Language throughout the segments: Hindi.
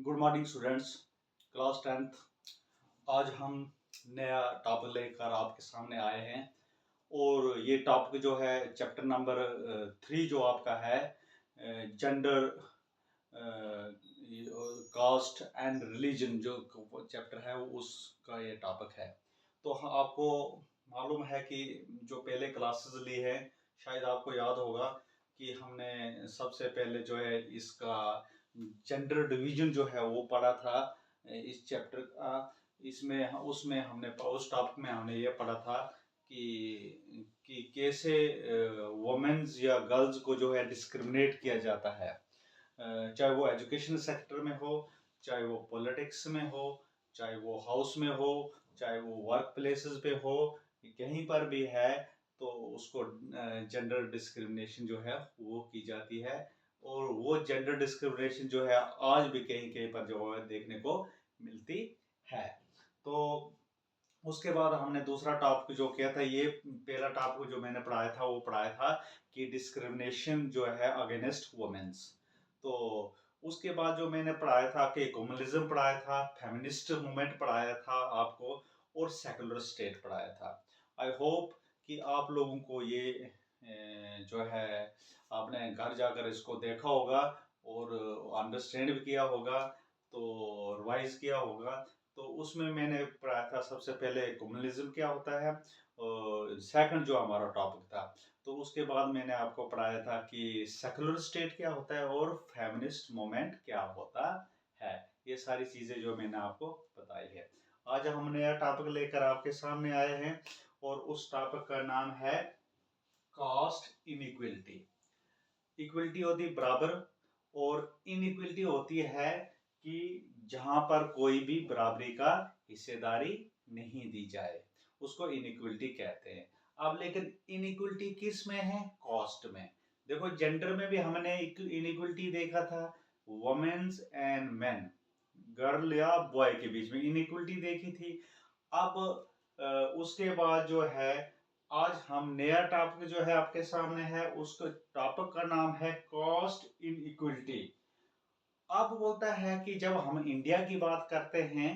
Good morning students, class 10th। आज हम नया टॉपिक लेकर आपके सामने आए हैं और ये टॉपिक जो है चैप्टर नंबर 3 जो आपका है, जेंडर, कास्ट एंड रिलीजन जो चैप्टर है उसका ये टॉपिक है। तो आपको मालूम है कि जो पहले क्लासेस ली है, शायद आपको याद होगा कि हमने सबसे पहले जो है इसका जेंडर डिवीजन जो है वो पढ़ा था इस चैप्टर का। इसमें उसमें हमने उस टॉपिक में हमने ये पढ़ा था कि कैसे वुमेन्स या गर्ल्स को जो है डिस्क्रिमिनेट किया जाता है, चाहे वो एजुकेशन सेक्टर में हो, चाहे वो पॉलिटिक्स में हो, चाहे वो हाउस में हो, चाहे वो वर्क प्लेसेस पे हो, कहीं पर भी है तो उसको जेंडर डिस्क्रिमिनेशन जो है वो की जाती है। और वो जेंडर डिस्क्रिमिनेशन जो है आज भी कहीं कहीं पर जो है देखने को मिलती है। तो उसके बाद हमने दूसरा टॉपिक जो किया था, ये पहला टॉपिक जो मैंने पढ़ाया था वो पढ़ाया था कि डिस्क्रिमिनेशन जो है अगेंस्ट वुमेन्स। तो उसके बाद जो मैंने पढ़ाया था कि कम्युनलिज्म पढ़ाया था, फेमिनिस्ट मूवमेंट पढ़ाया था आपको, और सेकुलर स्टेट पढ़ाया था। आई होप कि आप लोगों को ये जो है आपने घर जाकर इसको देखा होगा और अंडरस्टैंड भी किया होगा, तो रिवाइज किया होगा। तो उसमें मैंने पढ़ाया था सबसे पहले कम्युनलिज्म क्या होता है, और सेकंड जो हमारा टॉपिक था। तो उसके बाद मैंने आपको पढ़ाया था कि सेकुलर स्टेट क्या होता है और फेमिनिस्ट मूवमेंट क्या होता है। ये सारी चीजें जो मैंने आपको बताई है। आज हम नया टॉपिक लेकर आपके सामने आए हैं और उस टॉपिक का नाम है कास्ट इनइक्वलिटी। इक्वलिटी होती है बराबर, और इनइक्वलिटी होती है कि जहां पर कोई भी बराबरी का हिस्सेदारी नहीं दी जाए, उसको इनइक्वलिटी कहते हैं। अब लेकिन इनइक्वलिटी किस में है? कास्ट में। देखो, जेंडर में भी हमने इनइक्वलिटी देखा था, वुमेन्स एंड मेन, गर्ल या बॉय के बीच में इनइक्वलिटी देखी थी। अब उसके बाद जो है आज हम नया टॉपिक जो है आपके सामने है, उसका टॉपिक का नाम है कास्ट इनइक्वलिटी। अब बोलता है कि जब हम इंडिया की बात करते हैं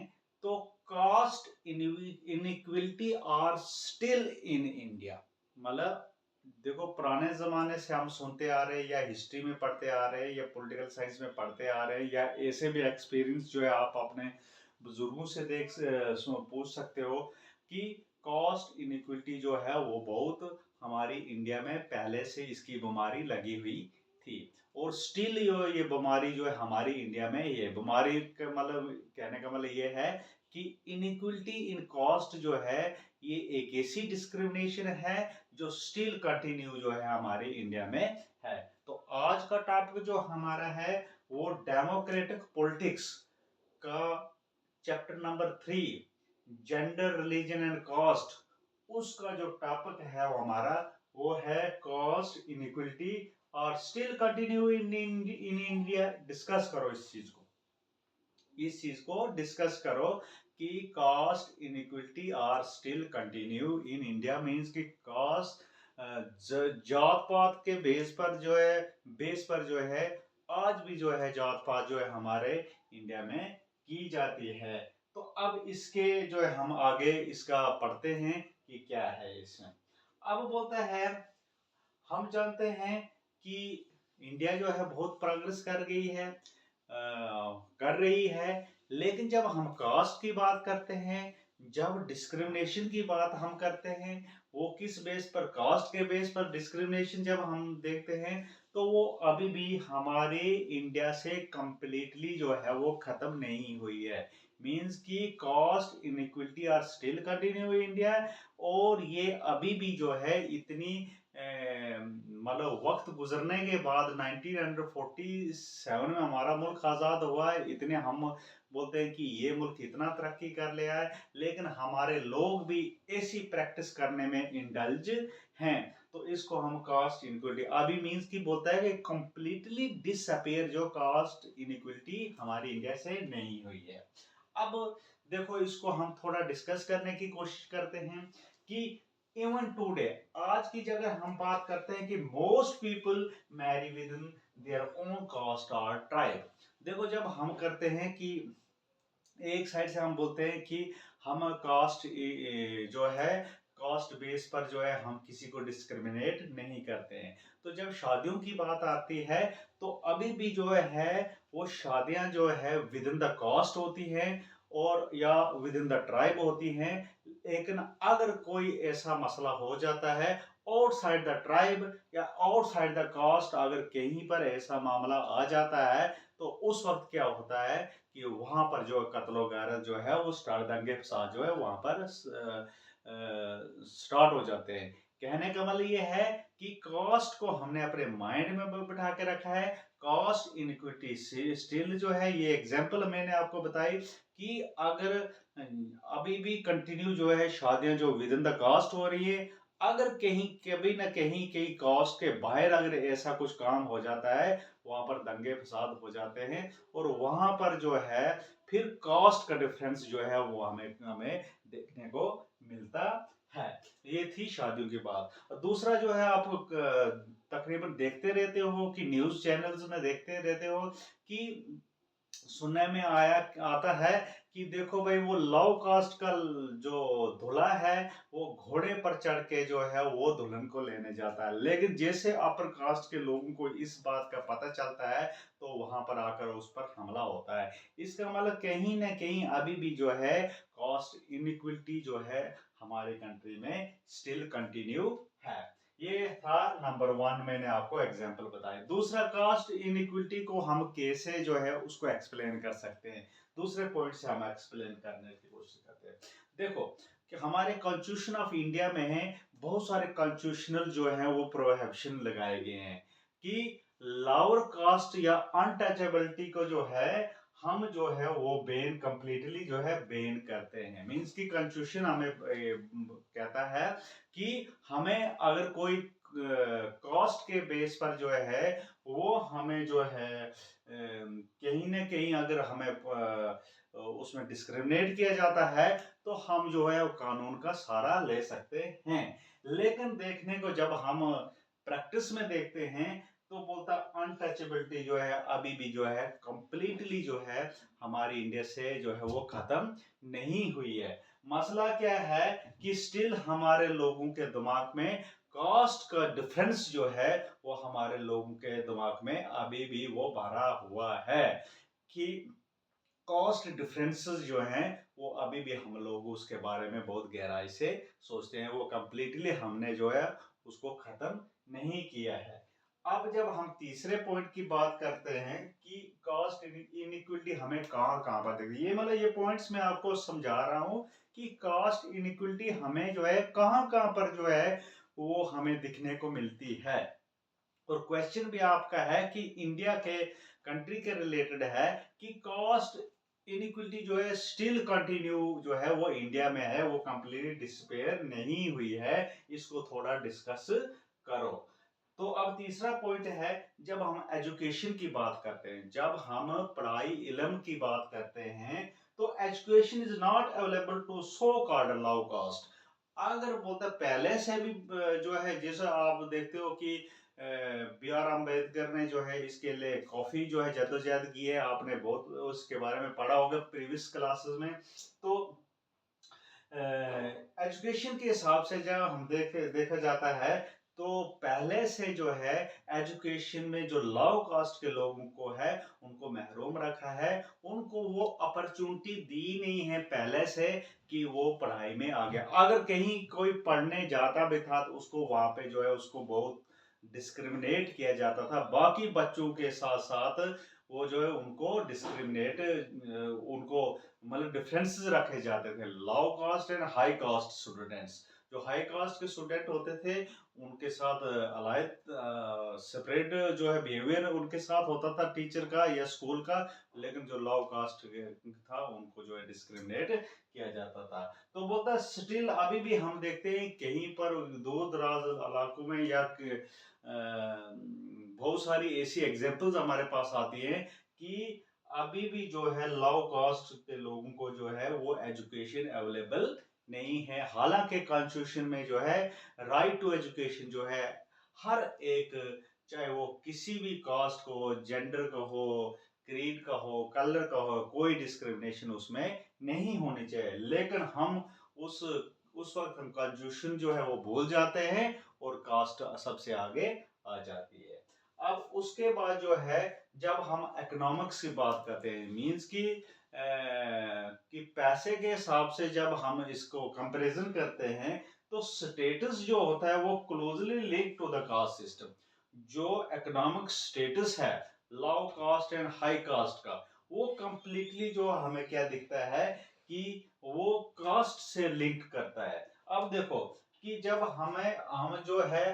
तो caste inequality are still in India. मतलब देखो, पुराने जमाने से हम सुनते आ रहे हैं या हिस्ट्री में पढ़ते आ रहे हैं या पॉलिटिकल साइंस में पढ़ते आ रहे हैं, या ऐसे भी एक्सपीरियंस जो है आप अपने बुजुर्गों से पूछ सकते हो कि कास्ट इनइक्वलिटी जो है वो बहुत हमारी इंडिया में पहले से इसकी बीमारी लगी हुई थी। और स्टिल ये बीमारी जो है हमारी इंडिया में, ये बीमारी का मतलब कहने का मतलब ये है कि इनइक्वलिटी इन कास्ट जो है ये एक ऐसी डिस्क्रिमिनेशन है जो स्टिल कंटिन्यू जो है हमारे इंडिया में है। तो आज का टॉपिक जो हमारा है वो डेमोक्रेटिक पॉलिटिक्स का chapter number 3, gender, religion and caste, उसका जो टॉपिक है वो हमारा वो है कास्ट इनइक्वलिटी और still continue in India. Discuss करो इस चीज को डिस्कस करो कि caste inequality are still continue in India. Means कि कास्ट जात पात के बेस पर जो है आज भी जो है जात पात जो है हमारे इंडिया में की जाती है। तो अब इसके जो है हम आगे इसका पढ़ते हैं कि क्या है इसमें। अब बोलता है, हम जानते हैं कि इंडिया जो है बहुत प्रोग्रेस कर गई है, कर रही है, लेकिन जब हम कास्ट की बात करते हैं, जब डिस्क्रिमिनेशन की बात हम करते हैं, वो किस बेस पर, कास्ट के बेस पर डिस्क्रिमिनेशन जब हम देखते हैं, तो वो अभी भी हमारे इंडिया से कंप्लीटली जो है वो खत्म नहीं हुई है। मींस कि caste inequality are still continue in India, और ये अभी भी जो है इतनी मतलब वक्त गुजरने के बाद 1947 में हमारा मुल्क आज़ाद हुआ है, इतने हम बोलते हैं कि ये मुल्क इतना तरक्की कर लिया है, लेकिन हमारे लोग भी ऐसी प्रैक्टिस करने में इंडल्ज हैं। तो इसको हम कास्ट इनइक्वलिटी अभी मींस की बोलता है कि कंप्लीटली डिसअपियर जो कास्ट इनइक्वलिटी हमारी इंडिया से नहीं हुई है। अब देखो, इसको हम थोड़ा डिस्कस करने की कोशिश करते हैं कि इवन टुडे, आज की जगह हम बात करते हैं कि most people marry with in their own caste और ट्राइब। देखो जब हम करते हैं कि एक साइड से हम बोलते हैं कि हम कास्ट जो है कास्ट बेस पर जो है हम किसी को डिस्क्रिमिनेट नहीं करते हैं। तो जब शादियों की बात आती है तो अभी भी जो है वो शादियां जो है विद इन द कास्ट होती हैं और या विद इन द ट्राइब होती हैं। लेकिन अगर कोई ऐसा मसला हो जाता है आउटसाइड द ट्राइब या आउटसाइड द कास्ट, अगर कहीं पर ऐसा मामला आ जाता है तो उस वक्त क्या होता है कि वहां पर जो कत्लो गारत जो है वो स्टार्ट, दंगे फसाद जो है वहां पर स्टार्ट हो जाते हैं। कहने का मतलब ये है कि कास्ट को हमने अपने माइंड में बिठा के रखा है। कास्ट इनइक्विटी स्टिल जो है, ये एग्जांपल मैंने आपको बताई कि अगर अभी भी कंटिन्यू जो है शादियां जो विद इन द कास्ट हो रही है, अगर कहीं कभी ना कहीं कहीं कास्ट के बाहर अगर ऐसा कुछ काम हो जाता है, वहां पर दंगे फसाद हो जाते हैं और वहां पर जो है फिर कास्ट का डिफरेंस जो है वो हमें हमें देखने को मिलता है। ये थी शादियों की बात। और दूसरा जो है, आप तकरीबन देखते रहते हो कि न्यूज चैनल्स में देखते रहते हो कि सुनने में आया आता है कि देखो भाई वो लव कास्ट का जो दूल्हा है वो घोड़े पर चढ़ के जो है वो दुल्हन को लेने जाता है, लेकिन जैसे अपर कास्ट के लोगों को इस बात का पता चलता है तो वहां पर आकर उस पर हमला होता है। इसका मतलब कहीं ना कहीं अभी भी जो है कास्ट इनइक्वलिटी जो है हमारे कंट्री में स्टिल कंटिन्यू है। ये था नंबर वन, मैंने आपको एग्जांपल बताया। दूसरा, कास्ट इनइक्वलिटी को हम कैसे जो है उसको एक्सप्लेन कर सकते हैं, दूसरे पॉइंट से हम एक्सप्लेन करने की कोशिश करते हैं। देखो कि हमारे कॉन्स्टिट्यूशन ऑफ इंडिया में है बहुत सारे कॉन्स्टिट्यूशनल जो है वो प्रोहिबिशन लगाए गए हैं कि लोअर कास्ट या अनटचेबिलिटी को जो है हम जो है वो बैन कंप्लीटली जो है बैन करते हैं। मींस की कॉन्स्टिट्यूशन हमें कहता है कि हमें अगर कोई कॉस्ट के बेस पर जो है वो हमें जो है कहीं ना कहीं अगर हमें उसमें डिस्क्रिमिनेट किया जाता है तो हम जो है वो कानून का सहारा ले सकते हैं। लेकिन देखने को जब हम प्रैक्टिस में देखते हैं तो बोलता अनटचेबिलिटी जो है अभी भी जो है कंप्लीटली जो है हमारी इंडिया से जो है वो खत्म नहीं हुई है। मसला क्या है कि स्टिल हमारे लोगों के दिमाग में कास्ट का डिफरेंस जो है वो हमारे लोगों के दिमाग में अभी भी वो भरा हुआ है कि कॉस्ट डिफरेंसेस जो हैं वो अभी भी हम लोग उसके बारे में बहुत गहराई से सोचते हैं। वो कंप्लीटली हमने जो है उसको खत्म नहीं किया है। अब जब हम तीसरे पॉइंट की बात करते हैं कि कास्ट इनइक्वलिटी हमें कहाँ कहाँ पर दिखती है, ये मतलब ये पॉइंट्स मैं आपको समझा रहा हूँ कि कास्ट इनइक्वलिटी हमें जो है कहाँ कहाँ पर जो है वो हमें दिखने को मिलती है। और क्वेश्चन भी आपका है कि इंडिया के कंट्री के रिलेटेड है कि कास्ट इनइक्वलिटी जो है स्टिल कंटिन्यू जो है वो इंडिया में है, वो कंप्लीटली डिसपेयर नहीं हुई है। इसको थोड़ा डिस्कस करो। तो अब तीसरा पॉइंट है, जब हम एजुकेशन की बात करते हैं, जब हम पढ़ाई इल्म की बात करते हैं तो education is not available to so called low caste. अगर बोलते पहले से भी जो है जैसा आप देखते हो कि बी आर अम्बेडकर ने जो है इसके लिए काफी जो है जद्दोजहद की है, आपने बहुत उसके बारे में पढ़ा होगा प्रीवियस क्लासेस में। तो एजुकेशन के हिसाब से जब हम देखा जाता है तो पहले से जो है एजुकेशन में जो लॉ कास्ट के लोगों को है उनको महरूम रखा है, उनको वो अपॉर्चुनिटी दी नहीं है पहले से कि वो पढ़ाई में आ गया। अगर कहीं कोई पढ़ने जाता भी था तो उसको वहां पे जो है उसको बहुत डिस्क्रिमिनेट किया जाता था बाकी बच्चों के साथ साथ। वो जो है उनको डिस्क्रिमिनेट उनको मतलब डिफरेंसेस रखे जाते थे, low caste and high caste students. जो हाई कास्ट के स्टूडेंट होते थे उनके साथ अलायद सेपरेट जो है बिहेवियर उनके साथ होता था टीचर का या स्कूल का, लेकिन जो लो कास्ट था उनको जो है डिस्क्रिमिनेट किया जाता था। तो बोलता स्टिल अभी भी हम देखते हैं कहीं पर दूर दराज इलाकों में या बहुत सारी ऐसी एग्जांपल्स हमारे पास आती हैं कि अभी भी जो है लो कास्ट के लोगों को जो है वो एजुकेशन अवेलेबल नहीं है। हालांकि कॉन्स्टिट्यूशन में जो है राइट टू एजुकेशन जो है हर एक, चाहे वो किसी भी कास्ट को हो, जेंडर को हो, क्रीड का हो, कलर का हो, कोई डिस्क्रिमिनेशन उसमें नहीं होनी चाहिए। लेकिन हम उस वक्त हम कंजूशन जो है वो भूल जाते हैं और कास्ट सबसे आगे आ जाती है। अब उसके बाद जो है जब हम इकोनॉमिक्स की बात करते हैं, मींस कि पैसे के हिसाब से जब हम इसको कंपैरिजन करते हैं, तो स्टेटस जो होता है वो closely link to the caste system. जो इकोनॉमिक स्टेटस है low caste and high caste का, वो कंप्लीटली जो हमें क्या दिखता है कि वो कास्ट से लिंक करता है। अब देखो कि जब हम जो है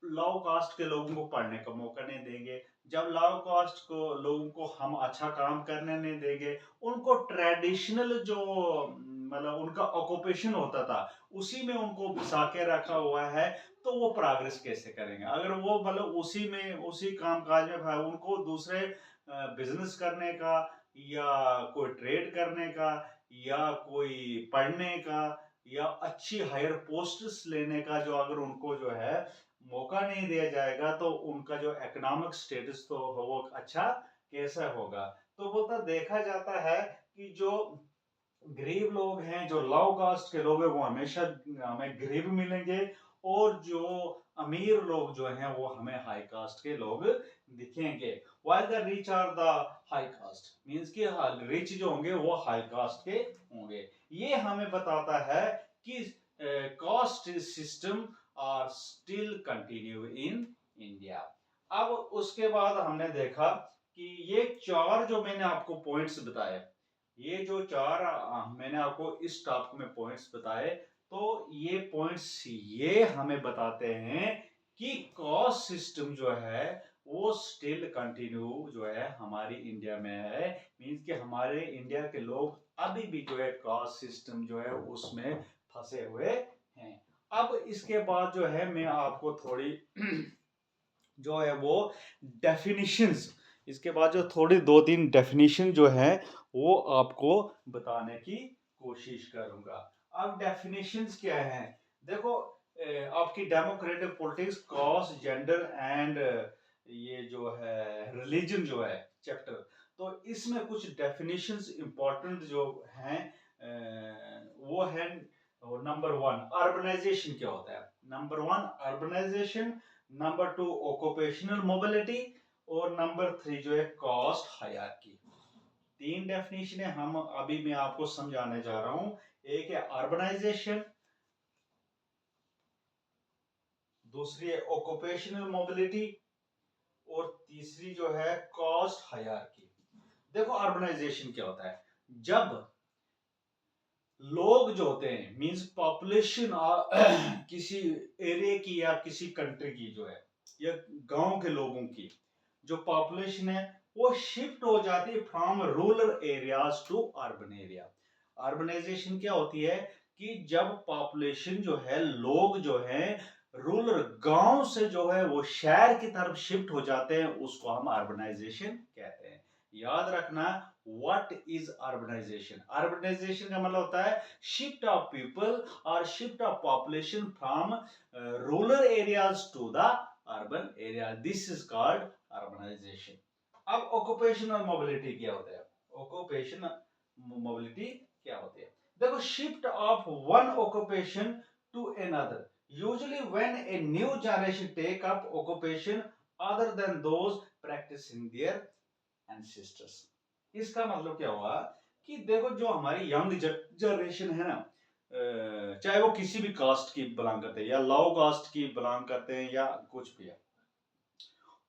लो कास्ट के लोगों को पढ़ने का मौका नहीं देंगे, जब लो कास्ट को लोगों को हम अच्छा काम करने नहीं देंगे, उनको ट्रेडिशनल जो मतलब उनका ऑक्यूपेशन होता था उसी में उनको घुसा के रखा हुआ है, तो वो प्रोग्रेस कैसे करेंगे? अगर वो मतलब उसी में उसी काम काज में उनको दूसरे बिजनेस करने का या कोई ट्रेड करने का या कोई पढ़ने का या अच्छी हायर पोस्ट्स लेने का जो अगर उनको जो है मौका नहीं दिया जाएगा, तो उनका जो इकोनॉमिक स्टेटस तो वो अच्छा कैसा होगा? तो बोलता देखा जाता है कि जो गरीब लोग हैं, जो लो कास्ट के लोग हैं, वो हमेशा हमें गरीब मिलेंगे, और जो अमीर लोग जो हैं वो हमें हाई कास्ट के लोग दिखेंगे। While the rich are the high caste, means कि रिच जो होंगे वो हाई कास्ट के होंगे। ये हमें बताता है कि caste system are still continue in India. अब उसके बाद हमने देखा कि ये चार जो मैंने आपको पॉइंट्स बताए, ये जो चार मैंने आपको इस टॉपिक में पॉइंट्स बताए, तो ये पॉइंट्स ये हमें बताते हैं कि कास्ट सिस्टम जो है वो स्टिल कंटिन्यू जो है हमारी इंडिया में है। मींस कि हमारे इंडिया के लोग अभी भी जो है कास्ट सिस्टम जो है उसमें फंसे हुए हैं। अब इसके बाद जो है मैं आपको थोड़ी जो है वो डेफिनिशंस, इसके बाद जो थोड़ी दो तीन डेफिनेशन जो है वो आपको बताने की कोशिश करूंगा। अब डेफिनेशंस क्या है? देखो आपकी democratic politics, caste, gender and ये जो है रिलीजन जो है चैप्टर, तो इसमें कुछ डेफिनेशंस इंपॉर्टेंट जो हैं वो है। नंबर वन, अर्बनाइजेशन क्या होता है? Number one urbanisation, number two occupational mobility, और नंबर थ्री जो है कास्ट हायरार्की। तीन डेफिनेशन है, हम अभी मैं आपको समझाने जा रहा हूं। एक है अर्बनाइजेशन, दूसरी है ऑक्यूपेशनल मोबिलिटी, और तीसरी जो है कास्ट हायरार्की। देखो अर्बनाइजेशन क्या होता है? जब लोग जो होते हैं, मींस पॉपुलेशन किसी एरिया की या किसी कंट्री की जो है या गांव के लोगों की जो पॉपुलेशन है वो शिफ्ट हो जाती है from rural areas to urban area. Urbanisation क्या होती है कि जब पॉपुलेशन जो है, लोग जो है रूरल गांव से जो है वो शहर की तरफ शिफ्ट हो जाते हैं, उसको हम अर्बनाइजेशन कहते हैं। याद रखना, व्हाट इज अर्बनाइजेशन? अर्बनाइजेशन का मतलब होता है शिफ्ट ऑफ पीपल और shift of population from rural areas to the urban area, this is called urbanisation. अब ऑक्यूपेशनल मोबिलिटी क्या होता है? ऑक्यूपेशनल मोबिलिटी क्या होती है? देखो, shift of one occupation to another, usually when a new generation take up occupation other than those practising their ancestors. इसका मतलब क्या हुआ कि देखो जो हमारी यंग जनरेशन है ना, चाहे वो किसी भी कास्ट की बिलोंग करते हैं या लो कास्ट की बिलोंग करते हैं या कुछ भी है,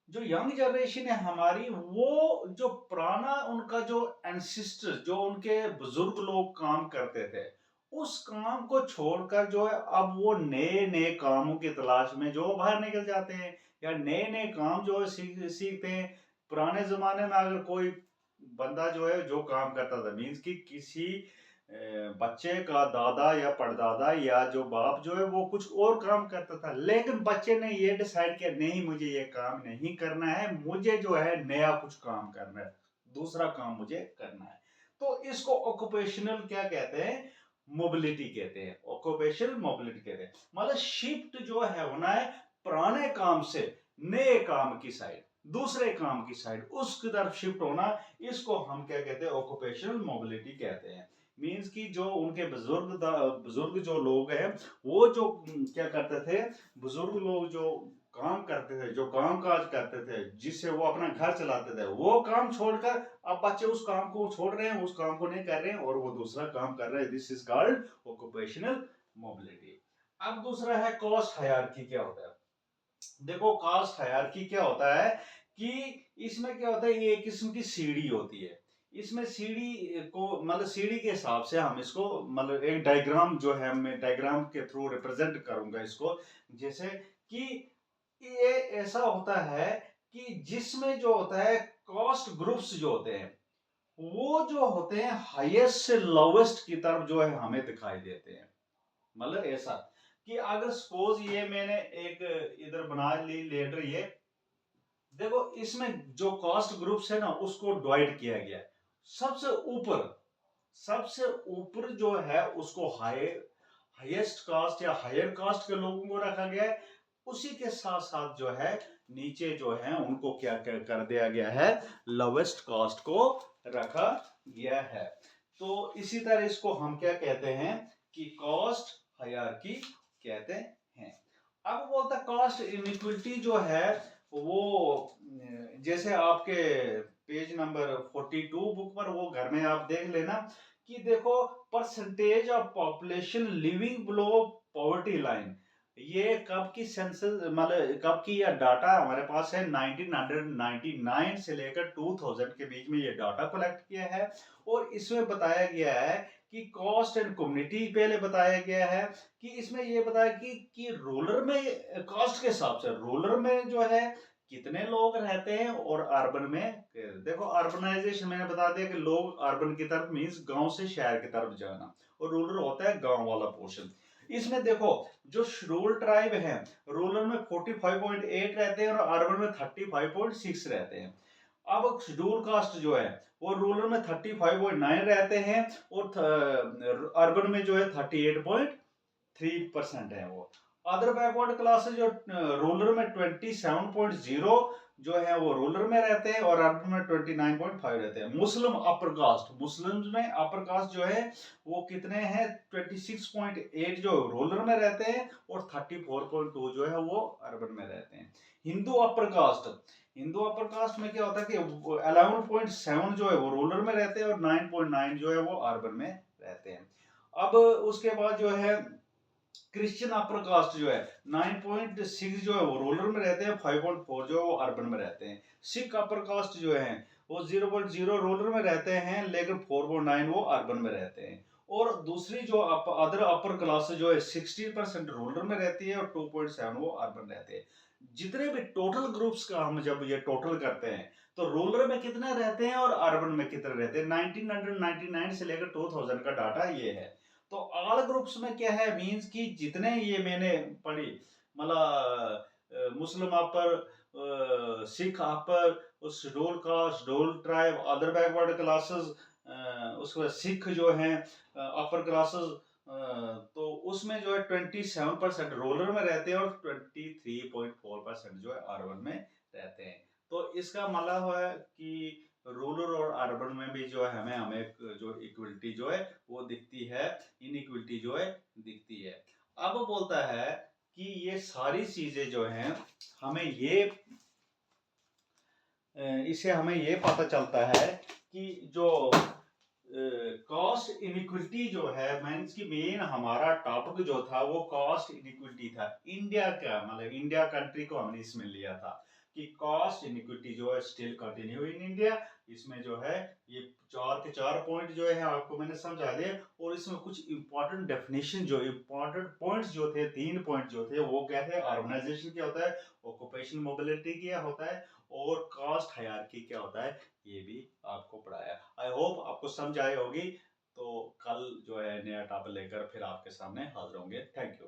जो यंग जनरेशन है हमारी, वो जो पुराना उनका जो एंसिस्टर, जो उनके बुजुर्ग लोग काम करते थे, उस काम को छोड़कर जो है अब वो नए नए कामों की तलाश में जो बाहर निकल जाते हैं या नए नए काम जो है सीखते हैं। पुराने जमाने में अगर कोई बंदा जो है जो काम करता था, मीन्स कि किसी बच्चे का दादा या परदादा या जो बाप जो है वो कुछ और काम करता था, लेकिन बच्चे ने ये डिसाइड किया नहीं मुझे ये काम नहीं करना है, मुझे जो है नया कुछ काम करना है, दूसरा काम मुझे करना है। तो इसको ऑक्यूपेशनल क्या कहते हैं? मोबिलिटी कहते हैं। ऑक्यूपेशनल मोबिलिटी कहते हैं मतलब शिफ्ट जो है होना है पुराने काम से नए काम की साइड। दूसरे काम की साइड उसकी तरफ शिफ्ट होना, इसको हम क्या कहते हैं, ऑक्यूपेशनल मोबिलिटी कहते हैं। मींस कि जो उनके बुजुर्ग जो लोग हैं, वो जो क्या करते थे, बुजुर्ग लोग जो काम करते थे, जो काम काज करते थे, जिससे वो अपना घर चलाते थे, वो काम छोड़कर अब बच्चे उस काम को छोड़ रहे हैं, उस काम को नहीं कर रहे हैं और वो दूसरा काम कर रहे हैं। This is called occupational mobility. अब दूसरा है कॉस्ट हायरार्की। क्या होता है, देखो कास्ट हायरार्की क्या होता है कि इसमें क्या होता है, ये एक किस्म की सीढ़ी होती है। इसमें सीढ़ी को मतलब सीढ़ी के हिसाब से हम इसको मतलब एक डायग्राम जो है, मैं डायग्राम के थ्रू रिप्रेजेंट करूंगा इसको। जैसे कि ये ऐसा होता है कि जिसमें जो होता है कॉस्ट ग्रुप्स जो होते हैं, वो जो होते हैं हाईएस्ट से लोवेस्ट की तरफ जो है हमें दिखाई देते हैं। मतलब ऐसा कि अगर सपोज ये मैंने एक इधर बना ली लेटर, ये देखो इसमें जो कास्ट ग्रुप्स है ना उसको डिवाइड किया गया है। सबसे ऊपर, सबसे ऊपर जो है उसको हाईएस्ट कास्ट या हायर कास्ट के लोगों को रखा गया है। उसी के साथ साथ जो है नीचे जो है उनको क्या क्या कर दिया गया है, लोवेस्ट कास्ट को रखा गया है। तो इसी तरह इसको हम क्या कहते हैं कि कास्ट हायरार्की कहते हैं। अब बोलता कास्ट इनइक्विटी जो है वो जैसे आपके पेज नंबर 42 बुक पर, वो घर में आप देख लेना कि देखो percentage of population living below poverty line, ये कब की सेंसस मतलब कब की यह डाटा हमारे पास है, 1999 से लेकर 2000 के बीच में ये डाटा कलेक्ट किया है। और इसमें बताया गया है कि कॉस्ट एंड कम्युनिटी पहले बताया गया है कि इसमें ये बताया कि रूरल में कॉस्ट के हिसाब से रूरल में जो है कितने लोग रहते हैं और अर्बन में, देखो अर्बनाइजेशन मैंने बता दिया कि लोग अर्बन की तरफ मींस गांव से शहर की तरफ जाना, और रूरल होता है गांव वाला पोर्शन। इसमें देखो जो शेड्यूल ट्राइब है रूरल में 45.8 रहते हैं और अर्बन में 35.6 रहते हैं। अब शेड्यूल कास्ट जो है वो रूरल में 35.9 रहते हैं और अर्बन में जो है 38.3% है वो। अदर बैकवर्ड क्लासेस जो रूरल में 27.0 जो है वो रूरल में रहते हैं और अर्बन में 29.5 रहते हैं। मुस्लिम अपर कास्ट, मुस्लिम्स में अपर कास्ट जो है वो कितने हैं, 26.8 जो रूरल में रहते हैं और 34.2 जो है वो अर्बन में रहते हैं। Hindu upper caste, Hindu upper caste में क्या होता है कि 11.7 जो है वो रूरल में रहते हैं और 9.9 जो है वो अर्बन में रहते हैं। अब उसके बाद जो है क्रिश्चियन अपर कास्ट जो है 9.6 जो है वो रूरल में रहते हैं, 5.4 जो है वो अर्बन में रहते हैं। सिख अपर कास्ट जो है वो 0.0 रूरल में रहते हैं लेकिन 4.9 वो अर्बन में रहते हैं। और दूसरी जो अदर अपर क्लास जो है 60% रूरल में रहती है और 2.7 वो अर्बन रहते हैं। जितने भी टोटल ग्रुप्स का हम जब ये टोटल करते हैं तो रूरल में कितने रहते हैं और अर्बन में कितने रहते हैं, 1999 से लेकर 2000 का डाटा ये है। तो ऑल ग्रुप्स में क्या है, मींस कि जितने ये मैंने पढ़ी मतलब मुस्लिम upper, Sikh upper, scheduled caste, scheduled tribe, other backward classes, उसके बाद सिख जो हैं अपर क्लासेस, तो उसमें जो है 27% रूरल में रहते हैं और 23.4% जो है अर्बन में रहते हैं। तो इसका मतलब है कि रूरल और अर्बन में भी जो है हमें हमें जो इक्वलिटी जो है वो दिखती है, इनइक्वलिटी जो है दिखती है। अब बोलता है कि ये सारी चीजें जो हैं हमें ये इससे हमें ये पता चलता है कि जो कॉस्ट इनइक्विटी जो है मींस की मेन हमारा टॉपिक जो था वो कॉस्ट इनइक्विटी था। इंडिया का मतलब इंडिया कंट्री को हमने इसमें लिया था कि कॉस्ट इनइक्विटी जो है स्टिल कंटिन्यू इन इंडिया। इसमें जो है ये चार के चार पॉइंट जो है आपको मैंने समझा दिए, और इसमें कुछ इंपॉर्टेंट डेफिनेशन जो इंपॉर्टेंट पॉइंट्स जो थे, 3 पॉइंट जो थे वो क्या थे, ऑर्गेनाइजेशन क्या होता है, ऑक्यूपेशन मोबिलिटी क्या होता है और कास्ट हायरार्की क्या होता है, ये भी आपको पढ़ाया। आई होप आपको समझ आई होगी। तो कल जो है नया टॉपिक लेकर फिर आपके सामने हाजिर होंगे। Thank you.